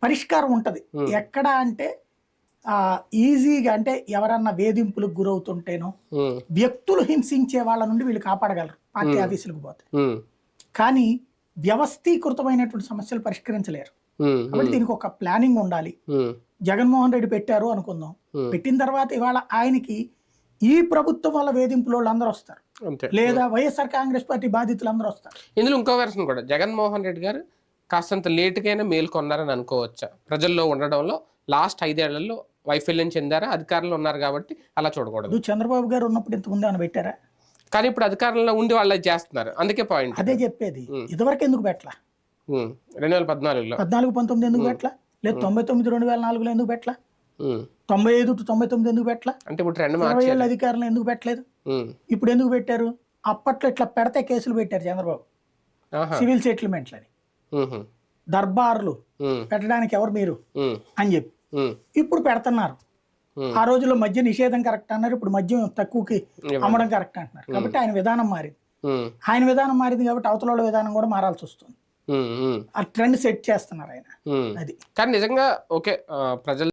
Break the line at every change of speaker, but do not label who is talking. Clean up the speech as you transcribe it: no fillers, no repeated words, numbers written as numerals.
పరిష్కారం ఉంటది. ఎక్కడ అంటే ఈజీగా అంటే ఎవరన్నా వేధింపులకు గురవుతుంటేనో వ్యక్తులు హింసించే వాళ్ళ నుండి వీళ్ళు కాపాడగలరు పార్టీ ఆఫీసులకు పోతే. కానీ వ్యవస్థీకృతమైనటువంటి సమస్యలు పరిష్కరించలేరు. కాబట్టి దీనికి ఒక ప్లానింగ్ ఉండాలి. జగన్మోహన్ రెడ్డి పెట్టారు అనుకుందాం, పెట్టిన తర్వాత ఇవాళ ఆయనకి ఈ ప్రభుత్వం వల్ల వేధింపుల వాళ్ళు అందరూ వస్తారు, లేదా వైఎస్ఆర్ కాంగ్రెస్ పార్టీ బాధితులు అందరూ వస్తారు.
ఇందులో ఇంకో వెర్షన్ కూడా, జగన్మోహన్ రెడ్డి గారు కాస్తంత లేటుకైనా మేల్కొన్నారని అనుకోవచ్చా? ప్రజల్లో ఉండడంలో లాస్ట్ 5 ఏళ్లలో వైఫల్యం చెందారా? అధికారంలో ఉన్నారు కాబట్టి అలా చూడకూడదు.
చంద్రబాబు గారు ఉన్నప్పుడు ఇంతకుముందు ఏమైనా పెట్టారా?
కానీ ఇప్పుడు అధికారంలో ఉండి వాళ్ళు చేస్తున్నారు, అందుకే పాయింట్.
అదే చెప్పేది. ఇదివరకు ఎందుకు పెట్టలా?
2014లో
14-19 ఎందుకు పెట్టలా? లేదు 99-2004లో ఎందుకు పెట్టలా? 95-99 ఎందుకు పెట్టలా?
అంటే ఇప్పుడు
20 ఏళ్ళ అధికారంలో ఎందుకు పెట్టలేదు? ఇప్పుడు ఎందుకు పెట్టారు? అప్పట్లో ఇట్లా పెడితే కేసులు పెట్టారు చంద్రబాబు, సివిల్ సెటిల్మెంట్లని, దర్బార్లు పెట్టడానికి ఎవరు మీరు అని చెప్పి. ఇప్పుడు పెడుతున్నారు. ఆ రోజుల్లో మద్య నిషేధం కరెక్ట్ అన్నారు, ఇప్పుడు మద్యం తక్కువకి అమ్మడం కరెక్ట్ అంటున్నారు. కాబట్టి ఆయన విధానం మారింది. ఆయన విధానం మారింది కాబట్టి అవతల విధానం కూడా మారాల్సి వస్తుంది. ఆ ట్రెండ్ సెట్ చేస్తున్నారు ఆయన. అది
కానీ నిజంగా ఓకే ప్రజలు